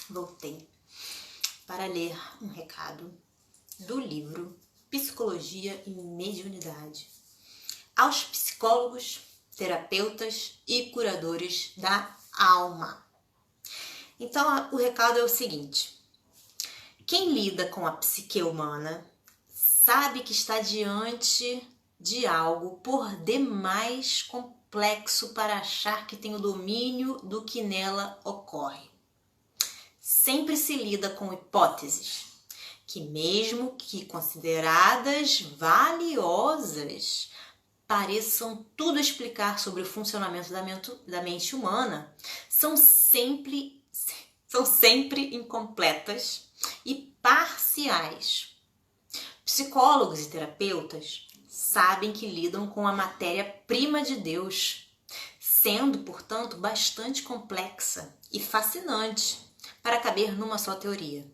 Voltei para ler um recado do livro Psicologia e Mediunidade aos psicólogos, terapeutas e curadores da alma. Então, o recado é o seguinte: quem lida com a psique humana sabe que está diante de algo por demais complexo para achar que tem o domínio do que nela ocorre. Sempre se lida com hipóteses que, mesmo que consideradas valiosas, pareçam tudo explicar sobre o funcionamento da mente humana, são sempre incompletas e parciais. Psicólogos e terapeutas sabem que lidam com a matéria-prima de Deus, sendo, portanto, bastante complexa e fascinante para caber numa só teoria.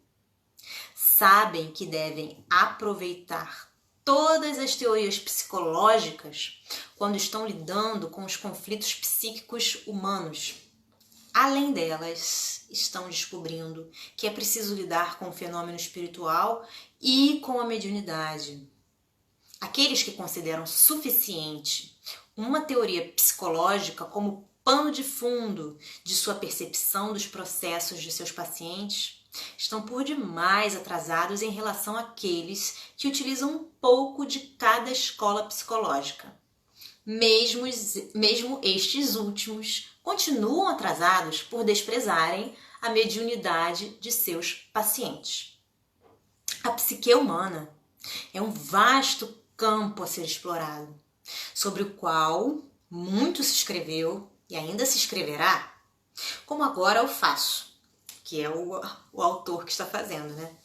Sabem que devem aproveitar todas as teorias psicológicas quando estão lidando com os conflitos psíquicos humanos. Além delas, estão descobrindo que é preciso lidar com o fenômeno espiritual e com a mediunidade. Aqueles que consideram suficiente uma teoria psicológica como pano de fundo de sua percepção dos processos de seus pacientes estão por demais atrasados em relação àqueles que utilizam um pouco de cada escola psicológica. Mesmo estes últimos continuam atrasados por desprezarem a mediunidade de seus pacientes. A psique humana é um vasto campo a ser explorado, sobre o qual muito se escreveu e ainda se escreverá, como agora eu faço, que é o autor que está fazendo, né?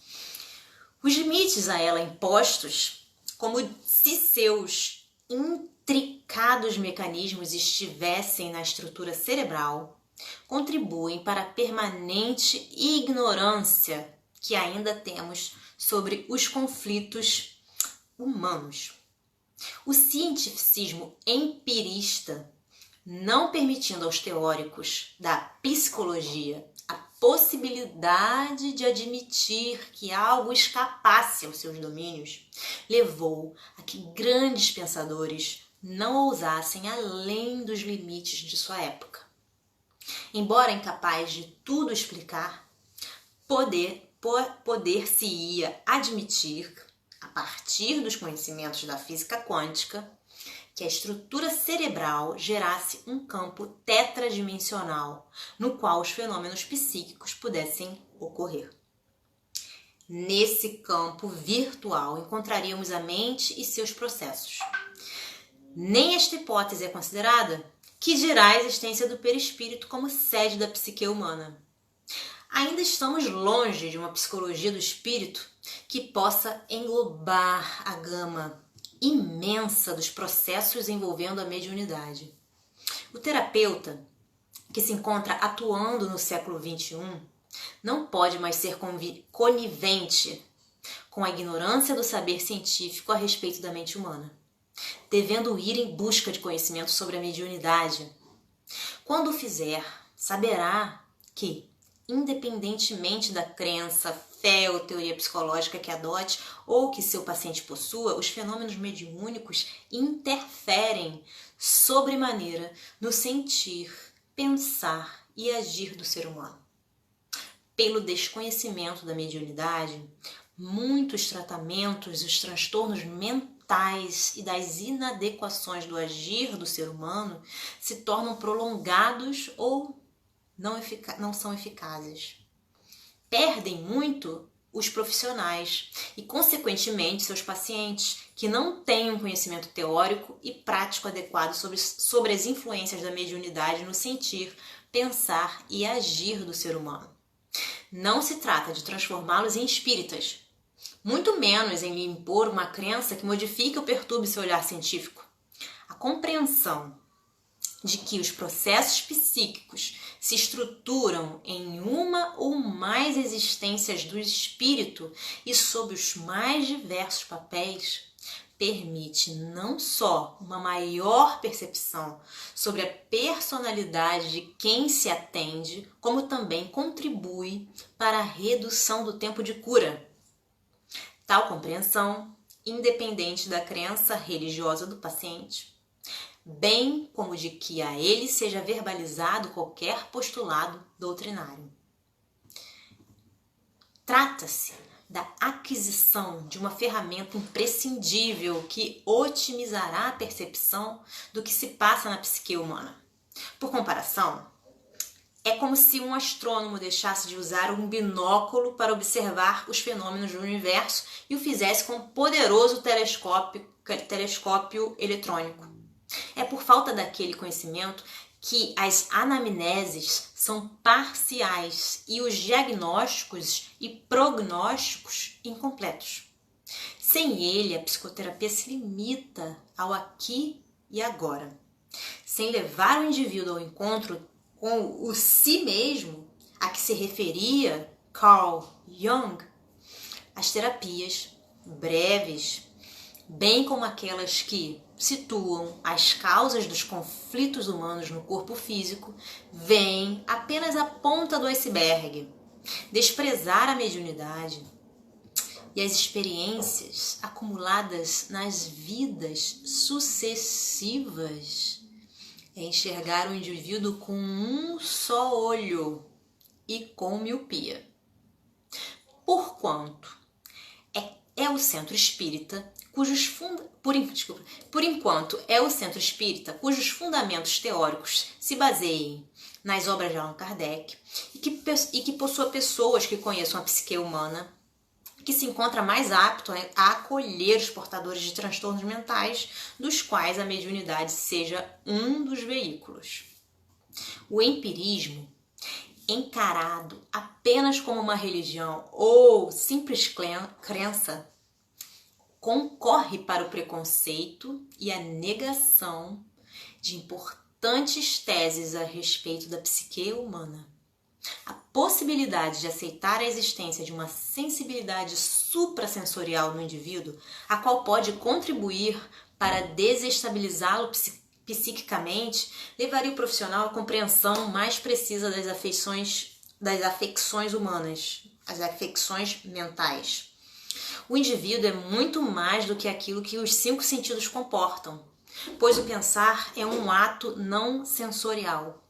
Os limites a ela impostos, como se seus intricados mecanismos estivessem na estrutura cerebral, contribuem para a permanente ignorância que ainda temos sobre os conflitos humanos. O cientificismo empirista, não permitindo aos teóricos da psicologia a possibilidade de admitir que algo escapasse aos seus domínios, levou a que grandes pensadores não ousassem além dos limites de sua época. Embora incapaz de tudo explicar, poder-se-ia admitir, a partir dos conhecimentos da física quântica, que a estrutura cerebral gerasse um campo tetradimensional, no qual os fenômenos psíquicos pudessem ocorrer. Nesse campo virtual encontraríamos a mente e seus processos. Nem esta hipótese é considerada, que dirá a existência do perispírito como sede da psique humana. Ainda estamos longe de uma psicologia do espírito que possa englobar a gama imensa dos processos envolvendo a mediunidade. O terapeuta, que se encontra atuando no século XXI, não pode mais ser conivente com a ignorância do saber científico a respeito da mente humana, devendo ir em busca de conhecimento sobre a mediunidade. Quando o fizer, saberá que, independentemente da crença, fé ou teoria psicológica que adote ou que seu paciente possua, os fenômenos mediúnicos interferem sobremaneira no sentir, pensar e agir do ser humano. Pelo desconhecimento da mediunidade, muitos tratamentos, os transtornos mentais e das inadequações do agir do ser humano se tornam prolongados ou não são eficazes. Perdem muito os profissionais e, consequentemente, seus pacientes, que não têm um conhecimento teórico e prático adequado sobre as influências da mediunidade no sentir, pensar e agir do ser humano. Não se trata de transformá-los em espíritas, muito menos em lhe impor uma crença que modifique ou perturbe seu olhar científico. A compreensão de que os processos psíquicos se estruturam em uma ou mais existências do espírito e sob os mais diversos papéis, permite não só uma maior percepção sobre a personalidade de quem se atende, como também contribui para a redução do tempo de cura. Tal compreensão, independente da crença religiosa do paciente, bem como de que a ele seja verbalizado qualquer postulado doutrinário. Trata-se da aquisição de uma ferramenta imprescindível que otimizará a percepção do que se passa na psique humana. Por comparação, é como se um astrônomo deixasse de usar um binóculo para observar os fenômenos do universo e o fizesse com um poderoso telescópio eletrônico. É por falta daquele conhecimento que as anamneses são parciais e os diagnósticos e prognósticos incompletos. Sem ele, a psicoterapia se limita ao aqui e agora. Sem levar o indivíduo ao encontro com o si mesmo, a que se referia Carl Jung, as terapias breves, bem como aquelas que situam as causas dos conflitos humanos no corpo físico, veem apenas a ponta do iceberg. Desprezar a mediunidade e as experiências acumuladas nas vidas sucessivas é enxergar o indivíduo com um só olho e com miopia. Porquanto é o centro espírita por enquanto é o centro espírita cujos fundamentos teóricos se baseiem nas obras de Allan Kardec e que possua pessoas que conheçam a psique humana, que se encontra mais apto a acolher os portadores de transtornos mentais, dos quais a mediunidade seja um dos veículos. O empirismo, encarado apenas como uma religião ou simples crença, concorre para o preconceito e a negação de importantes teses a respeito da psique humana. A possibilidade de aceitar a existência de uma sensibilidade suprassensorial no indivíduo, a qual pode contribuir para desestabilizá-lo psiquicamente, levaria o profissional à compreensão mais precisa das afecções humanas, as afecções mentais. O indivíduo é muito mais do que aquilo que os 5 sentidos comportam, pois o pensar é um ato não sensorial.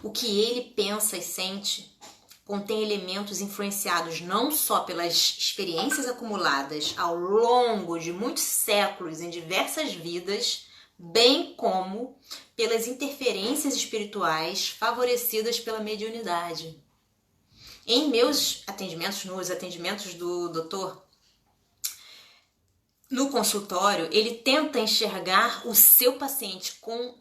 O que ele pensa e sente contém elementos influenciados não só pelas experiências acumuladas ao longo de muitos séculos em diversas vidas, bem como pelas interferências espirituais favorecidas pela mediunidade. Em meus atendimentos, nos atendimentos do doutor, no consultório, ele tenta enxergar o seu paciente com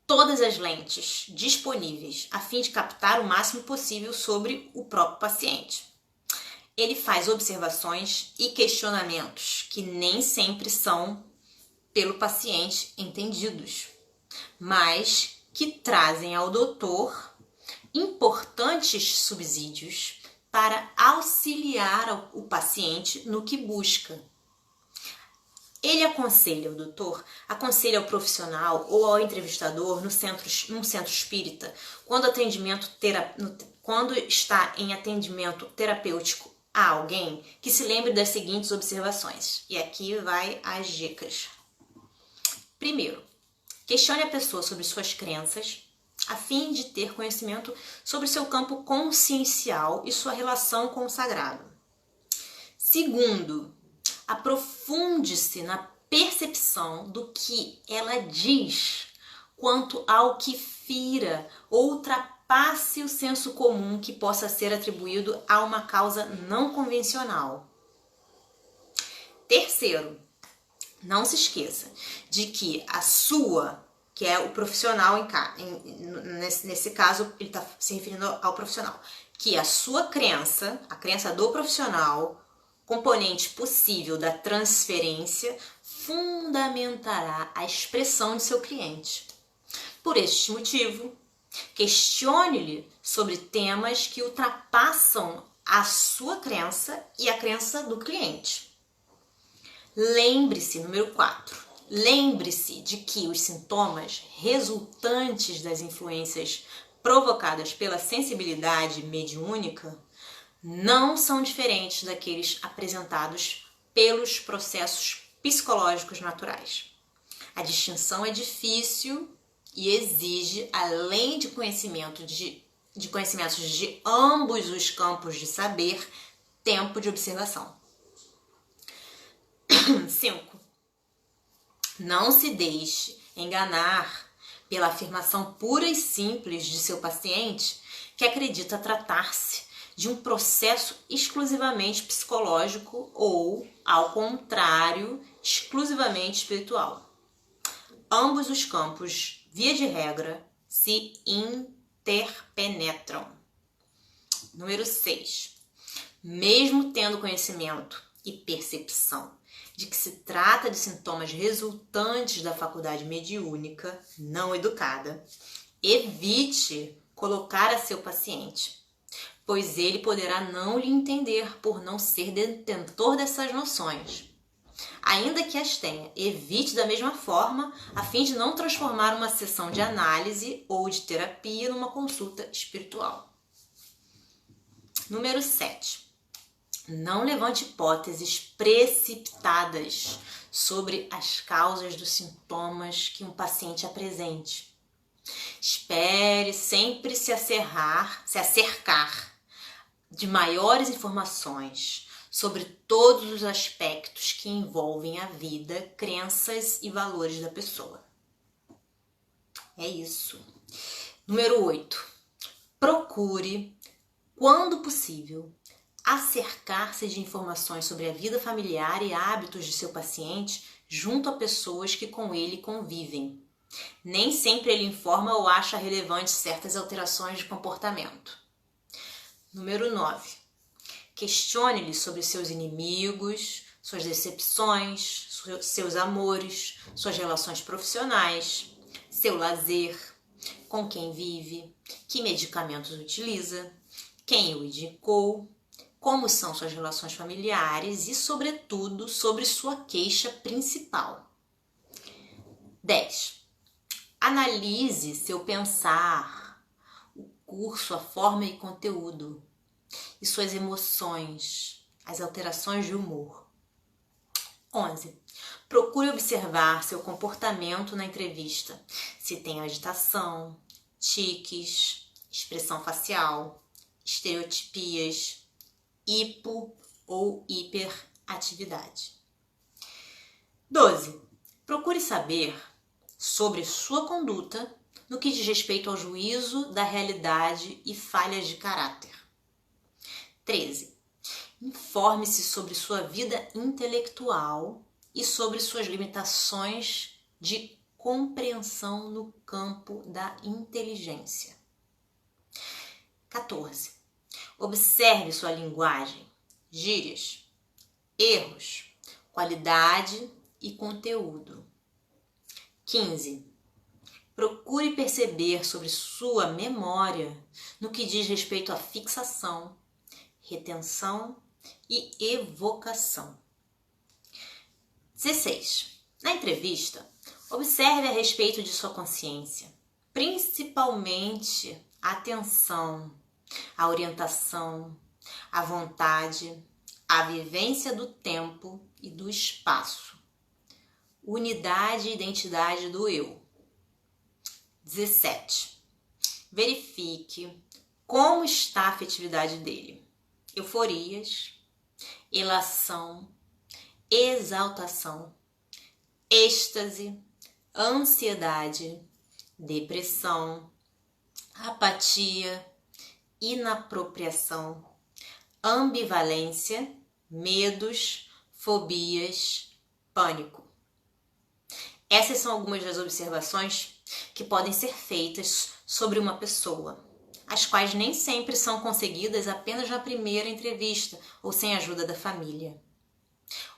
todas as lentes disponíveis, a fim de captar o máximo possível sobre o próprio paciente. Ele faz observações e questionamentos que nem sempre são pelo paciente entendidos, mas que trazem ao doutor importantes subsídios para auxiliar o paciente no que busca. Ele aconselha, o doutor aconselha ao profissional ou ao entrevistador num centro espírita, quando está em atendimento terapêutico a alguém, que se lembre das seguintes observações. E aqui vai as dicas. Primeiro, questione a pessoa sobre suas crenças, a fim de ter conhecimento sobre seu campo consciencial e sua relação com o sagrado. Segundo, aprofunde-se na percepção do que ela diz quanto ao que fira ou ultrapasse o senso comum que possa ser atribuído a uma causa não convencional. Terceiro, não se esqueça de que a sua, que é o profissional, nesse caso ele está se referindo ao profissional, que a sua crença, a crença do profissional, componente possível da transferência, fundamentará a expressão de seu cliente. Por este motivo, questione-lhe sobre temas que ultrapassam a sua crença e a crença do cliente. Lembre-se, número 4, lembre-se de que os sintomas resultantes das influências provocadas pela sensibilidade mediúnica não são diferentes daqueles apresentados pelos processos psicológicos naturais. A distinção é difícil e exige, além de conhecimentos de ambos os campos de saber, tempo de observação. 5. Não se deixe enganar pela afirmação pura e simples de seu paciente que acredita tratar-se de um processo exclusivamente psicológico ou, ao contrário, exclusivamente espiritual. Ambos os campos, via de regra, se interpenetram. Número 6. Mesmo tendo conhecimento e percepção de que se trata de sintomas resultantes da faculdade mediúnica não educada, evite colocar a seu paciente, pois ele poderá não lhe entender por não ser detentor dessas noções. Ainda que as tenha, evite da mesma forma, a fim de não transformar uma sessão de análise ou de terapia numa consulta espiritual. Número 7. Não levante hipóteses precipitadas sobre as causas dos sintomas que um paciente apresente. Espere sempre se acercar de maiores informações sobre todos os aspectos que envolvem a vida, crenças e valores da pessoa. É isso. Número 8. Procure, quando possível, acercar-se de informações sobre a vida familiar e hábitos de seu paciente junto a pessoas que com ele convivem. Nem sempre ele informa ou acha relevante certas alterações de comportamento. Número 9. Questione-lhe sobre seus inimigos, suas decepções, seus amores, suas relações profissionais, seu lazer, com quem vive, que medicamentos utiliza, quem o indicou, como são suas relações familiares e, sobretudo, sobre sua queixa principal. 10. Analise seu pensar, o curso, a forma e conteúdo, e suas emoções, as alterações de humor. 11. Procure observar seu comportamento na entrevista, se tem agitação, tiques, expressão facial, estereotipias, hipo ou hiperatividade. 12. Procure saber sobre sua conduta no que diz respeito ao juízo da realidade e falhas de caráter. 13. Informe-se sobre sua vida intelectual e sobre suas limitações de compreensão no campo da inteligência. 14. Observe sua linguagem, gírias, erros, qualidade e conteúdo. 15. Procure perceber sobre sua memória no que diz respeito à fixação, retenção e evocação. 16. Na entrevista, observe a respeito de sua consciência, principalmente a atenção, a orientação, a vontade, a vivência do tempo e do espaço, unidade e identidade do eu. 17. Verifique como está a afetividade dele. Euforias, elação, exaltação, êxtase, ansiedade, depressão, apatia, inapropriação, ambivalência, medos, fobias, pânico. Essas são algumas das observações que podem ser feitas sobre uma pessoa, as quais nem sempre são conseguidas apenas na primeira entrevista ou sem a ajuda da família.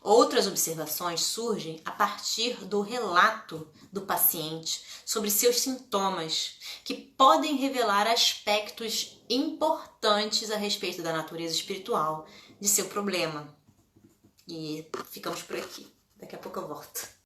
Outras observações surgem a partir do relato do paciente sobre seus sintomas, que podem revelar aspectos importantes a respeito da natureza espiritual de seu problema. E ficamos por aqui. Daqui a pouco eu volto.